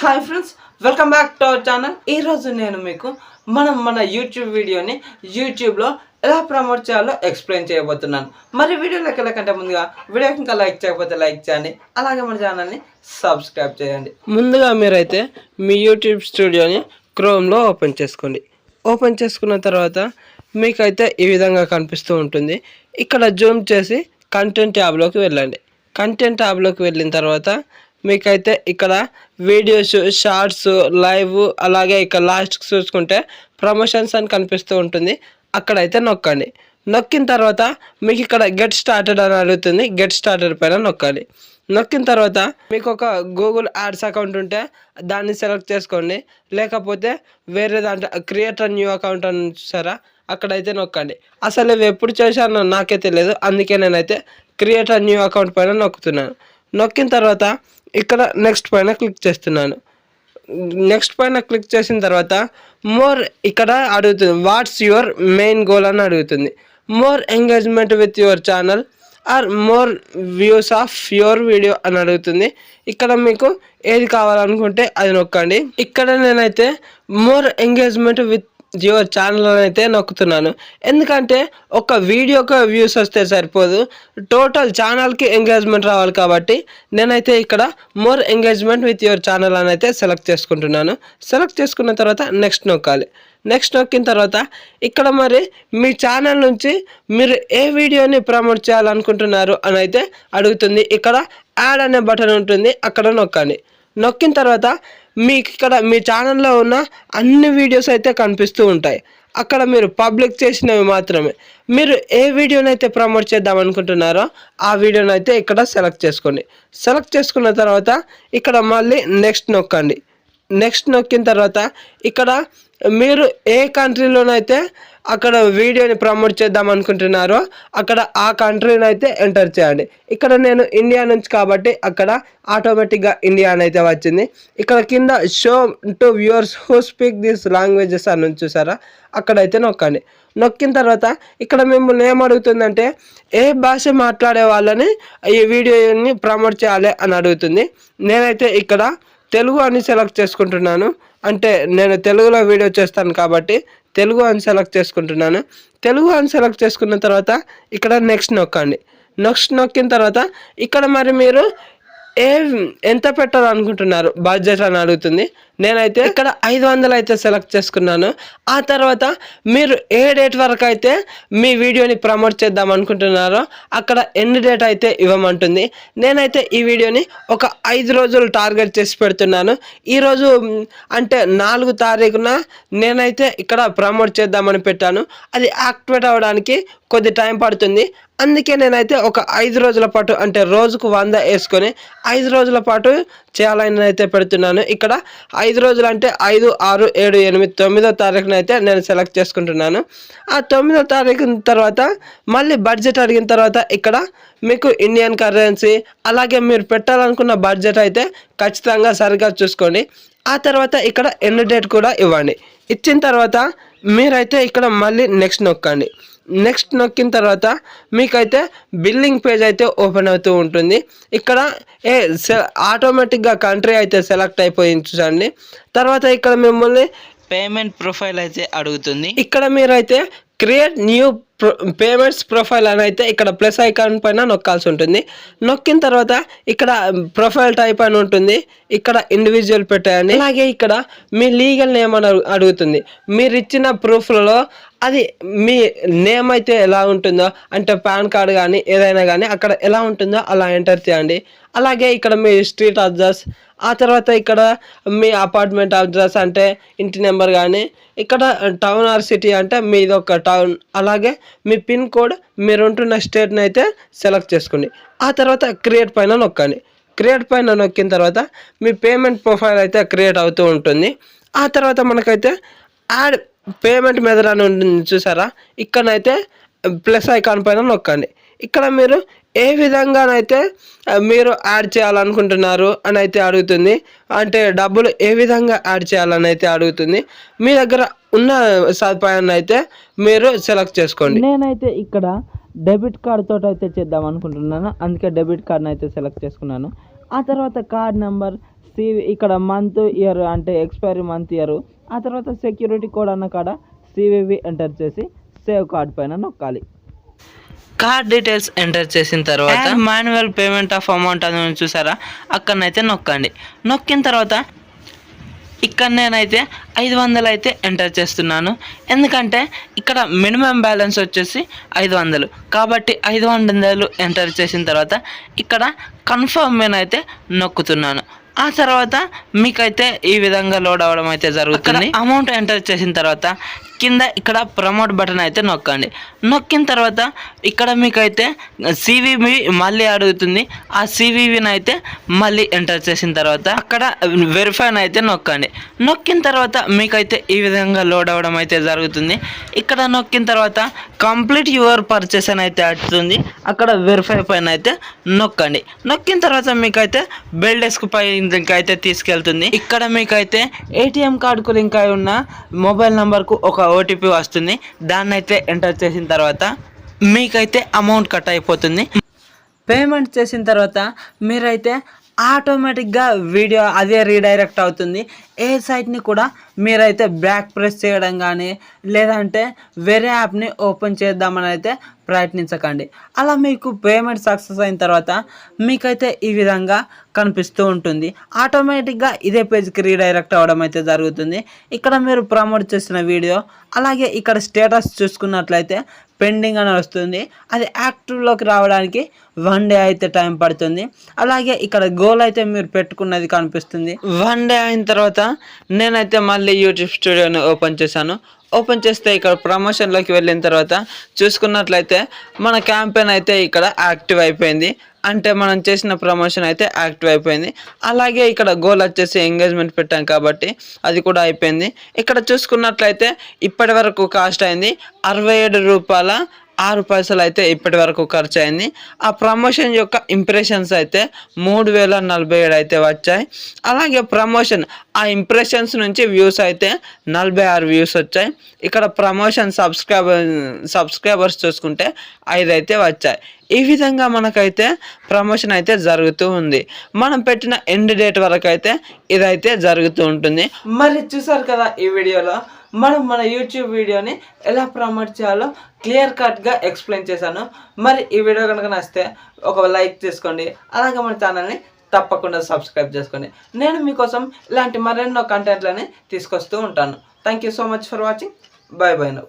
Hi friends, welcome back to our channel. ఈరోజు నేను మీకు మన యూట్యూబ్ వీడియోని యూట్యూబ్లో ఎలా ప్రమోట్ చేయాలో ఎక్స్ప్లెయిన్ చేయబోతున్నాను. మరి వీడియోలోకి వెళ్ళకంటే ముందుగా వీడియోకి ఇంకా లైక్ చేయకపోతే లైక్ చేయండి, అలాగే మన ఛానల్ని సబ్స్క్రైబ్ చేయండి. ముందుగా మీరైతే మీ యూట్యూబ్ స్టూడియోని క్రోమ్లో ఓపెన్ చేసుకోండి. ఓపెన్ చేసుకున్న తర్వాత మీకైతే ఈ విధంగా కనిపిస్తూ ఉంటుంది. ఇక్కడ జూమ్ చేసి కంటెంట్ ట్యాబ్లోకి వెళ్ళండి. కంటెంట్ ట్యాబ్లోకి వెళ్ళిన తర్వాత మీకైతే ఇక్కడ వీడియోస్, షార్ట్స్, లైవ్, అలాగే ఇక్కడ లాస్ట్కి చూసుకుంటే ప్రమోషన్స్ అని కనిపిస్తూ ఉంటుంది. అక్కడైతే నొక్కండి. నొక్కిన తర్వాత మీకు ఇక్కడ గెట్ స్టార్టెడ్ అని అడుగుతుంది. గెట్ స్టార్టెడ్ పైన నొక్కాలి. నొక్కిన తర్వాత మీకు ఒక గూగుల్ యాడ్స్ అకౌంట్ ఉంటే దాన్ని సెలెక్ట్ చేసుకోండి, లేకపోతే వేరే దాంట్లో క్రియేట్ న్యూ అకౌంట్ అని చూసారా, అక్కడైతే నొక్కండి. అసలు ఇవి ఎప్పుడు చేశానో నాకే తెలియదు, అందుకే నేనైతే క్రియేట్ న్యూ అకౌంట్ పైన నొక్కుతున్నాను. నొక్కిన తర్వాత ఇక్కడ నెక్స్ట్ పైన క్లిక్ చేస్తున్నాను. నెక్స్ట్ పైన క్లిక్ చేసిన తర్వాత మోర్ ఇక్కడ అడుగుతుంది, వాట్స్ యువర్ మెయిన్ గోల్ అని అడుగుతుంది. More engagement with your channel or more views of your video అని అడుగుతుంది. ఇక్కడ మీకు ఏది కావాలనుకుంటే అది నొక్కండి. ఇక్కడ నేనైతే more engagement with your channel అని అయితే నొక్కుతున్నాను. ఎందుకంటే ఒక వీడియోకి వ్యూస్ వస్తే సరిపోదు, టోటల్ ఛానల్కి ఎంగేజ్మెంట్ రావాలి. కాబట్టి నేనైతే ఇక్కడ more engagement with your channel అని అయితే సెలెక్ట్ చేసుకుంటున్నాను. సెలెక్ట్ చేసుకున్న తర్వాత నెక్స్ట్ నొక్కాలి. నెక్స్ట్ నొక్కిన తర్వాత ఇక్కడ మరి మీ ఛానల్ నుంచి మీరు ఏ వీడియోని ప్రమోట్ చేయాలనుకుంటున్నారు అని అయితే అడుగుతుంది. ఇక్కడ యాడ్ అనే బటన్ ఉంటుంది, అక్కడ నొక్కండి. నొక్కిన తర్వాత మీకు ఇక్కడ మీ ఛానల్లో ఉన్న అన్ని వీడియోస్ అయితే కనిపిస్తూ ఉంటాయి. అక్కడ మీరు పబ్లిక్ చేసినవి మాత్రమే. మీరు ఏ వీడియోని అయితే ప్రమోట్ చేద్దాం అనుకుంటున్నారో ఆ వీడియోని అయితే ఇక్కడ సెలెక్ట్ చేసుకోండి. సెలెక్ట్ చేసుకున్న తర్వాత ఇక్కడ మళ్ళీ నెక్స్ట్ నొక్కండి. నెక్స్ట్ నొక్కిన తర్వాత ఇక్కడ మీరు ఏ కంట్రీలోనైతే అక్కడ వీడియోని ప్రమోట్ చేద్దాం అనుకుంటున్నారో అక్కడ ఆ కంట్రీని అయితే ఎంటర్ చేయండి. ఇక్కడ నేను ఇండియా నుంచి కాబట్టి అక్కడ ఆటోమేటిక్గా ఇండియా అని అయితే వచ్చింది. ఇక్కడ కింద show to viewers who speak these languages అని చూసారా, అక్కడైతే నొక్కండి. నొక్కిన తర్వాత ఇక్కడ మిమ్మల్ని ఏమడుగుతుందంటే ఏ భాష మాట్లాడే వాళ్ళని ఈ వీడియోని ప్రమోట్ చేయాలి అని అడుగుతుంది. నేనైతే ఇక్కడ తెలుగు అని సెలెక్ట్ చేసుకుంటున్నాను. అంటే నేను తెలుగులో వీడియో చేస్తాను కాబట్టి తెలుగు అని సెలెక్ట్ చేసుకుంటున్నాను. తెలుగు అని సెలెక్ట్ చేసుకున్న తర్వాత ఇక్కడ నెక్స్ట్ నొక్కండి. నెక్స్ట్ నొక్కిన తర్వాత ఇక్కడ మరి మీరు ఎంత పెట్టాలనుకుంటున్నారు బడ్జెట్ అని అడుగుతుంది. నేనైతే ఇక్కడ 500 అయితే సెలెక్ట్ చేసుకున్నాను. ఆ తర్వాత మీరు ఏ డేట్ వరకు అయితే మీ వీడియోని ప్రమోట్ చేద్దాం అనుకుంటున్నారో అక్కడ ఎన్ని డేట్ అయితే ఇవ్వమంటుంది. నేనైతే ఈ వీడియోని ఒక 5 రోజులు టార్గెట్ చేసి పెడుతున్నాను. ఈరోజు అంటే 4 తారీఖున నేనైతే ఇక్కడ ప్రమోట్ చేద్దామని పెట్టాను. అది యాక్టివేట్ అవ్వడానికి కొద్ది టైం పడుతుంది. అందుకే నేనైతే ఒక 5 రోజుల పాటు, అంటే రోజుకు 100 వేసుకొని 5 రోజుల పాటు చేయాలని అయితే పెడుతున్నాను. ఇక్కడ 5 రోజులు అంటే 5, 6, 7, 8, 9వ తారీఖున అయితే నేను సెలెక్ట్ చేసుకుంటున్నాను. ఆ 9వ తారీఖు తర్వాత మళ్ళీ బడ్జెట్ అడిగిన తర్వాత ఇక్కడ మీకు ఇండియన్ కరెన్సీ, అలాగే మీరు పెట్టాలనుకున్న బడ్జెట్ అయితే ఖచ్చితంగా సరిగ్గా చూసుకోండి. ఆ తర్వాత ఇక్కడ ఎండ్ డేట్ కూడా ఇవ్వండి. ఇచ్చిన తర్వాత మీరైతే ఇక్కడ మళ్ళీ నెక్స్ట్ నొక్కండి. నెక్స్ట్ నొక్కిన తర్వాత మీకైతే బిల్లింగ్ పేజ్ అయితే ఓపెన్ అవుతూ ఉంటుంది. ఇక్కడ ఆటోమేటిక్గా కంట్రీ అయితే సెలెక్ట్ అయిపోయింది చూడండి. తర్వాత ఇక్కడ మిమ్మల్ని పేమెంట్ ప్రొఫైల్ అయితే అడుగుతుంది. ఇక్కడ మీరైతే క్రియేట్ న్యూ పేమెంట్స్ ప్రొఫైల్ అని అయితే ఇక్కడ ప్లస్ ఐకాన్ పైన నొక్కాల్సి ఉంటుంది. నొక్కిన తర్వాత ఇక్కడ ప్రొఫైల్ టైప్ అని ఉంటుంది, ఇక్కడ ఇండివిజువల్ పెట్టేయండి. అలాగే ఇక్కడ మీ లీగల్ నేమ్ అని అడుగుతుంది. మీరు ఇచ్చిన ప్రూఫ్లలో అది మీ నేమ్ అయితే ఎలా ఉంటుందో, అంటే పాన్ కార్డ్ కానీ ఏదైనా కానీ అక్కడ ఎలా ఉంటుందో అలా ఎంటర్ చేయండి. అలాగే ఇక్కడ మీ స్ట్రీట్ అడ్రస్, ఆ తర్వాత ఇక్కడ మీ అపార్ట్మెంట్ అడ్రస్ అంటే ఇంటి నెంబర్ కానీ, ఇక్కడ టౌన్ ఆర్ సిటీ అంటే మీది ఒక టౌన్, అలాగే మీ పిన్ కోడ్, మీరు ఉంటున్న స్టేట్ని అయితే సెలెక్ట్ చేసుకోండి. ఆ తర్వాత క్రియేట్ పైన నొక్కండి. క్రియేట్ పైన నొక్కిన తర్వాత మీ పేమెంట్ ప్రొఫైల్ అయితే క్రియేట్ అవుతూ ఉంటుంది. ఆ తర్వాత మనకైతే యాడ్ పేమెంట్ మెథడ్ అని ఉంటుంది చూసారా, ఇక్కడనైతే ప్లస్ ఐకాన్ పైన నొక్కండి. ఇక్కడ మీరు ఏ విధంగానైతే మీరు యాడ్ చేయాలనుకుంటున్నారు అని అయితే అడుగుతుంది. అంటే డబ్బులు ఏ విధంగా యాడ్ చేయాలని అయితే అడుగుతుంది. మీ దగ్గర ఉన్న సదుపాయాన్ని అయితే మీరు సెలెక్ట్ చేసుకోండి. నేనైతే ఇక్కడ డెబిట్ కార్డ్ తోటి అయితే చేద్దాం అనుకుంటున్నాను, అందుకే డెబిట్ కార్డ్ని అయితే సెలెక్ట్ చేసుకున్నాను. ఆ తర్వాత కార్డ్ నెంబర్, ఇక్కడ మంత్ ఇయర్ అంటే ఎక్స్పైరీ మంత్ ఇయర్, ఆ తర్వాత సెక్యూరిటీ కోడ్ అన్న కాడ సివివి ఎంటర్ చేసి సేవ్ కార్డ్ పైన నొక్కాలి. కార్డ్ డీటెయిల్స్ ఎంటర్ చేసిన తర్వాత మాన్యువల్ పేమెంట్ ఆఫ్ అమౌంట్ అని చూసారా, అక్కడనైతే నొక్కండి. నొక్కిన తర్వాత ఇక్కడ నేనైతే 500 అయితే ఎంటర్ చేస్తున్నాను. ఎందుకంటే ఇక్కడ మినిమం బ్యాలెన్స్ వచ్చేసి 500, కాబట్టి 500 ఎంటర్ చేసిన తర్వాత ఇక్కడ కన్ఫర్మ్ నేనైతే నొక్కుతున్నాను. ఆ తర్వాత మీకైతే ఈ విధంగా లోడ్ అవ్వడం అయితే జరుగుతుంది. అమౌంట్ ఎంటర్ చేసిన తర్వాత కింద ఇక్కడ ప్రమోట్ బటన్ అయితే నొక్కండి. నొక్కిన తర్వాత ఇక్కడ మీకైతే సివివి మళ్ళీ అడుగుతుంది. ఆ సివివిని అయితే మళ్ళీ ఎంటర్ చేసిన తర్వాత అక్కడ వెరిఫైని అయితే నొక్కండి. నొక్కిన తర్వాత మీకైతే ఈ విధంగా లోడ్ అవ్వడం అయితే జరుగుతుంది. ఇక్కడ నొక్కిన తర్వాత కంప్లీట్ యువర్ పర్చేస్ అని అయితే అడుగుతుంది. అక్కడ వెరిఫై పైన అయితే నొక్కండి. నొక్కిన తర్వాత మీకైతే బిల్ డెస్క్ పై అయితే తీసుకెళ్తుంది. ఇక్కడ మీకైతే ఏటీఎం కార్డుకు లింక్ అయి ఉన్న మొబైల్ నంబర్కు ఒక ఓటీపీ వస్తుంది. దాన్ని అయితే ఎంటర్ చేసిన తర్వాత మీకైతే అమౌంట్ కట్ అయిపోతుంది. పేమెంట్ చేసిన తర్వాత మీరైతే ఆటోమేటిక్గా వీడియో అదే రీడైరెక్ట్ అవుతుంది. ఏ సైట్ని కూడా మీరైతే బ్యాక్ ప్రెస్ చేయడం కానీ లేదంటే వేరే యాప్ని ఓపెన్ చేద్దామని అయితే ప్రయత్నించకండి. అలా మీకు పేమెంట్ సక్సెస్ అయిన తర్వాత మీకైతే ఈ విధంగా కనిపిస్తూ ఉంటుంది. ఆటోమేటిక్గా ఇదే పేజ్కి రీడైరెక్ట్ అవ్వడం అయితే జరుగుతుంది. ఇక్కడ మీరు ప్రమోట్ చేసిన వీడియో అలాగే ఇక్కడ స్టేటస్ చూసుకున్నట్లయితే పెండింగ్ అని వస్తుంది. అది యాక్టివ్లోకి రావడానికి 1 డే అయితే టైం పడుతుంది. అలాగే ఇక్కడ గోల్ అయితే మీరు పెట్టుకున్నది కనిపిస్తుంది. 1 డే అయిన తర్వాత నేనైతే మళ్ళీ యూట్యూబ్ స్టూడియోని ఓపెన్ చేశాను. ఓపెన్ చేస్తే ఇక్కడ ప్రమోషన్లోకి వెళ్ళిన తర్వాత చూసుకున్నట్లయితే మన క్యాంపెయిన్ అయితే ఇక్కడ యాక్టివ్ అయిపోయింది. అంటే మనం చేసిన ప్రమోషన్ అయితే యాక్టివ్ అయిపోయింది. అలాగే ఇక్కడ గోల్ వచ్చేసి ఎంగేజ్మెంట్ పెట్టాం కాబట్టి అది కూడా అయిపోయింది. ఇక్కడ చూసుకున్నట్లయితే ఇప్పటి వరకు కాస్ట్ అయింది 67 రూపాయల 6 పైసలు అయితే ఇప్పటి వరకు ఖర్చు అయింది. ఆ ప్రమోషన్ యొక్క ఇంప్రెషన్స్ అయితే 3047 అయితే వచ్చాయి. అలాగే ప్రమోషన్ ఆ ఇంప్రెషన్స్ నుంచి వ్యూస్ అయితే 46 వ్యూస్ వచ్చాయి. ఇక్కడ ప్రమోషన్ సబ్స్క్రైబర్స్ చూసుకుంటే 5 అయితే వచ్చాయి. ఈ విధంగా మనకైతే ప్రమోషన్ అయితే జరుగుతూ ఉంది. మనం పెట్టిన ఎండ్ డేట్ వరకు అయితే ఇదైతే జరుగుతూ ఉంటుంది. మరి చూసారు కదా, ఈ వీడియోలో మన యూట్యూబ్ వీడియోని ఎలా ప్రమోట్ చేయాలో క్లియర్ కట్గా ఎక్స్ప్లెయిన్ చేశాను. మరి ఈ వీడియో కనుక నచ్చితే ఒక లైక్ చేసుకోండి. అలాగే మన ఛానల్ని తప్పకుండా సబ్స్క్రైబ్ చేసుకోండి. నేను మీకోసం ఇలాంటి మరెన్నో కంటెంట్లని తీసుకొస్తూ ఉంటాను. Thank you so much for watching. By by now.